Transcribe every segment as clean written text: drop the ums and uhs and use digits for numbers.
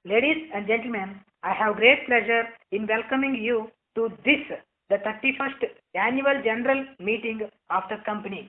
Ladies and gentlemen, I have great pleasure in welcoming you to this, the 31st annual general meeting of the company.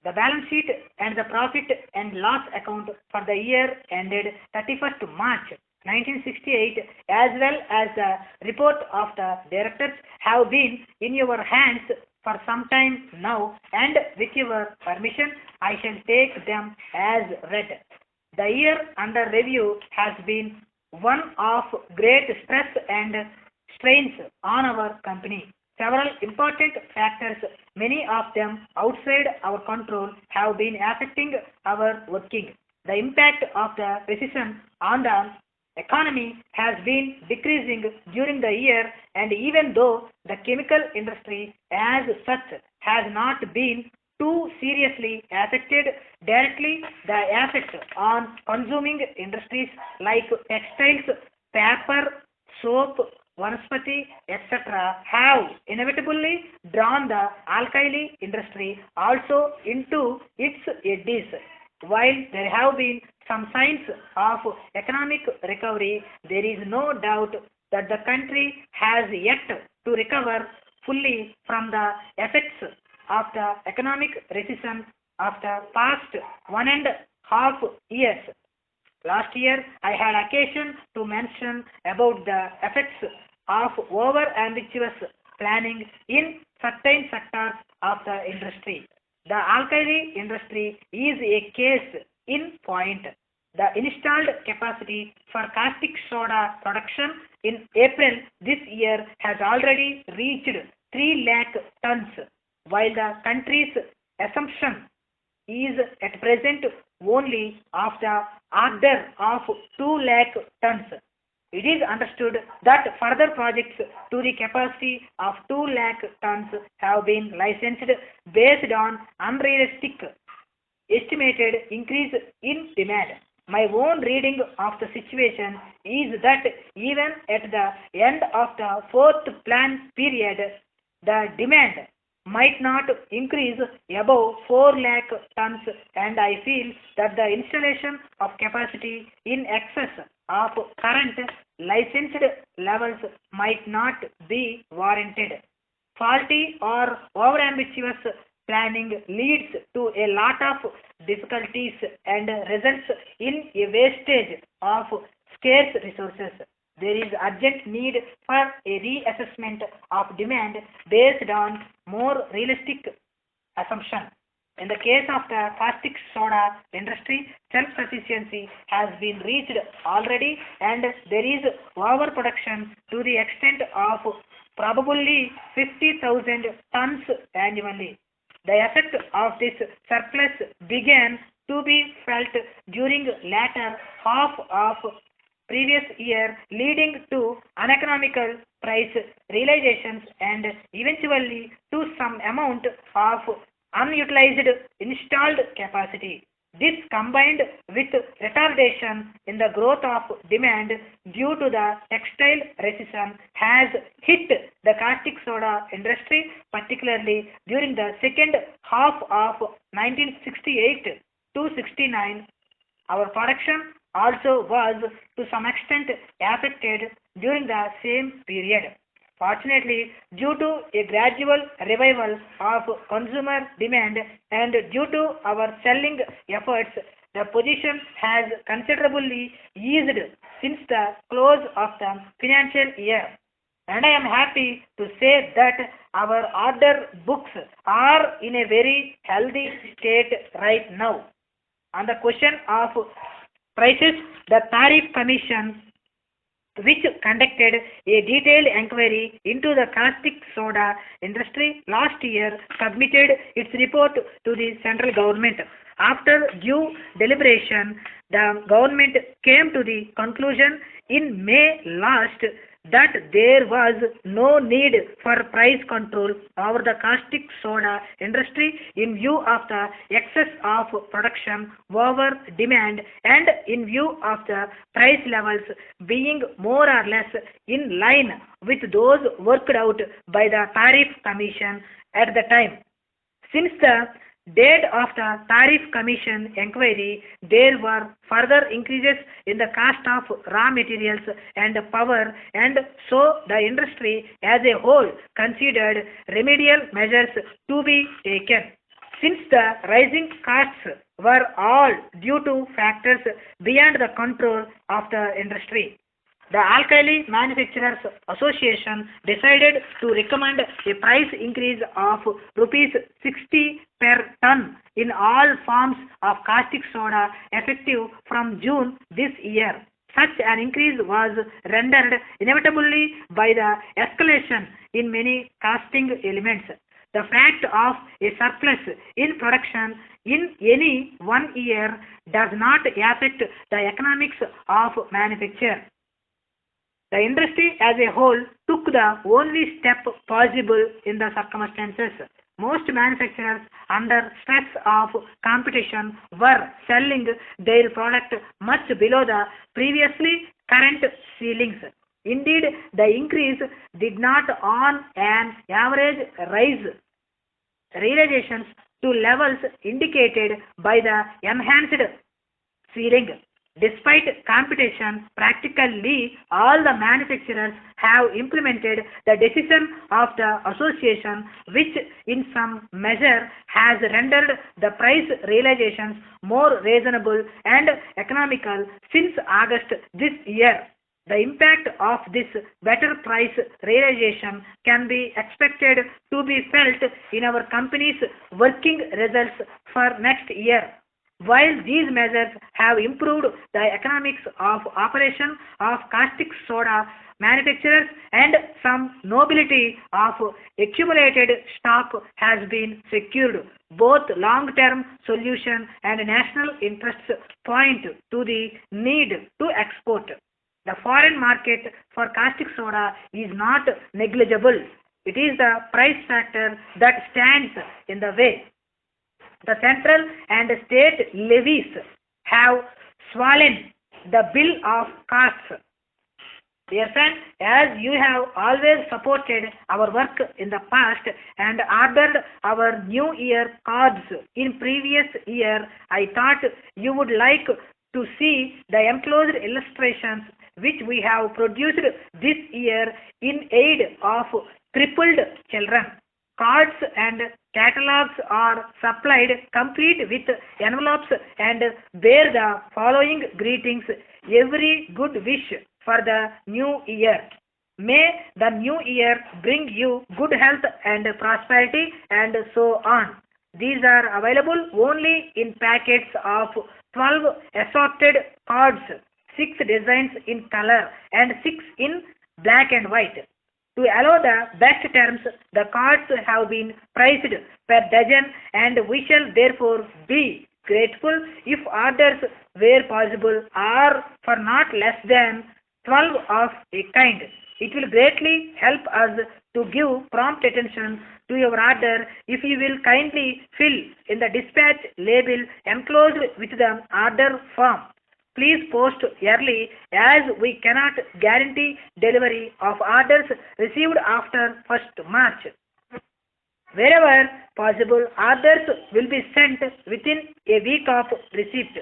The balance sheet and the profit and loss account for the year ended 31st March 1968 as well as the report of the directors have been in your hands for some time now, and with your permission I shall take them as read. The year under review has been one of great stress and strains on our company. Several important factors, many of them outside our control, have been affecting our working. The impact of the recession on the economy has been decreasing during the year, and even though the chemical industry as such has not been too seriously affected directly, the effect on consuming industries like textiles, paper, soap, vanaspati, etc., have inevitably drawn the alkali industry also into its eddies. While there have been some signs of economic recovery, there is no doubt that the country has yet to recover fully from the effects of the economic recession of the past 1.5 years. Last year, I had occasion to mention about the effects of over-ambitious planning in certain sectors of the industry. The alkali industry is a case in point. The installed capacity for caustic soda production in April this year has already reached 3 lakh tons, while the country's assumption is at present only of the order of 2 lakh tons. It is understood that further projects to the capacity of 2 lakh tons have been licensed based on unrealistic estimated increase in demand. My own reading of the situation is that even at the end of the fourth plan period, the demand might not increase above 4 lakh tons, and I feel that the installation of capacity in excess of current licensed levels might not be warranted. Faulty or overambitious planning leads to a lot of difficulties and results in a wastage of scarce resources. There is urgent need for a reassessment of demand based on more realistic assumption. In the case of the caustic soda industry, self-sufficiency has been reached already, and there is overproduction to the extent of probably 50,000 tons annually. The effect of this surplus began to be felt during latter half of previous year, leading to uneconomical price realizations and eventually to some amount of unutilized installed capacity. This combined with retardation in the growth of demand due to the textile recession has hit the caustic soda industry, particularly during the second half of 1968 to 69. Our production also was to some extent affected during the same period. Fortunately, due to a gradual revival of consumer demand and due to our selling efforts, the position has considerably eased since the close of the financial year. And I am happy to say that our order books are in a very healthy state right now. On the question of prices, the Tariff Commission, which conducted a detailed inquiry into the caustic soda industry last year, submitted its report to the central government. After due deliberation, the government came to the conclusion in May last that there was no need for price control over the caustic soda industry in view of the excess of production over demand and in view of the price levels being more or less in line with those worked out by the Tariff Commission at the time. Since the Date of the Tariff Commission inquiry, there were further increases in the cost of raw materials and power, and so the industry as a whole considered remedial measures to be taken. Since the rising costs were all due to factors beyond the control of the industry, the Alkali Manufacturers Association decided to recommend a price increase of rupees 60 per ton in all forms of caustic soda effective from June this year. Such an increase was rendered inevitably by the escalation in many costing elements. The fact of a surplus in production in any one year does not affect the economics of manufacture. The industry as a whole took the only step possible in the circumstances. Most manufacturers, under stress of competition, were selling their product much below the previously current ceilings. Indeed, the increase did not on an average rise realizations to levels indicated by the enhanced ceiling. Despite competition, practically all the manufacturers have implemented the decision of the association, which in some measure has rendered the price realizations more reasonable and economical since August this year. The impact of this better price realization can be expected to be felt in our company's working results for next year. While these measures have improved the economics of operation of caustic soda manufacturers and some nobility of accumulated stock has been secured, both long-term solution and national interests point to the need to export. The foreign market for caustic soda is not negligible. It is the price factor that stands in the way. The central and state levies have swollen the bill of costs. Dear friend, as you have always supported our work in the past and ordered our New Year cards in previous year, I thought you would like to see the enclosed illustrations which we have produced this year in aid of crippled children. Cards and catalogs are supplied complete with envelopes and bear the following greetings. Every good wish for the new year. May the new year bring you good health and prosperity, and so on. These are available only in packets of 12 assorted cards, 6 designs in color and 6 in black and white. To allow the best terms, the cards have been priced per dozen, and we shall therefore be grateful if orders where possible are for not less than 12 of a kind. It will greatly help us to give prompt attention to your order if you will kindly fill in the dispatch label enclosed with the order form. Please post early, as we cannot guarantee delivery of orders received after 1st March. Wherever possible, orders will be sent within a week of receipt.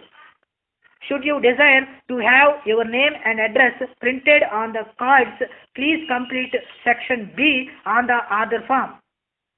Should you desire to have your name and address printed on the cards, please complete section B on the order form.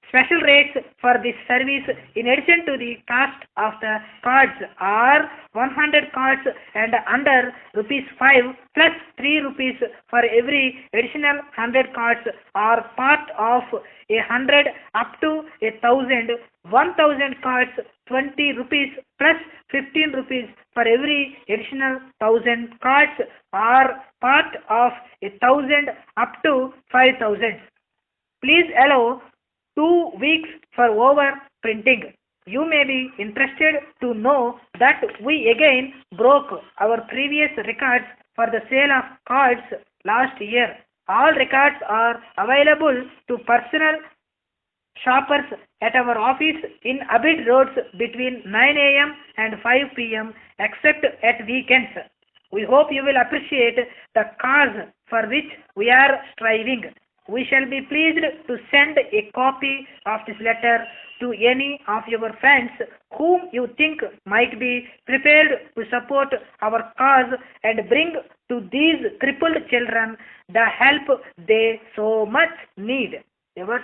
Special rates for this service in addition to the cost of the cards are 100 cards and under rupees 5 plus 3 rupees for every additional 100 cards are part of 100 up to 1,000 cards 20 rupees plus 15 rupees for every additional 1,000 cards are part of 1,000 up to 5,000. Please allow 2 weeks for over printing. You may be interested to know that we again broke our previous records for the sale of cards last year. All records are available to personal shoppers at our office in Abid Roads between 9 a.m. and 5 p.m. except at weekends. We hope you will appreciate the cause for which we are striving. We shall be pleased to send a copy of this letter to any of your friends whom you think might be prepared to support our cause and bring to these crippled children the help they so much need. Yours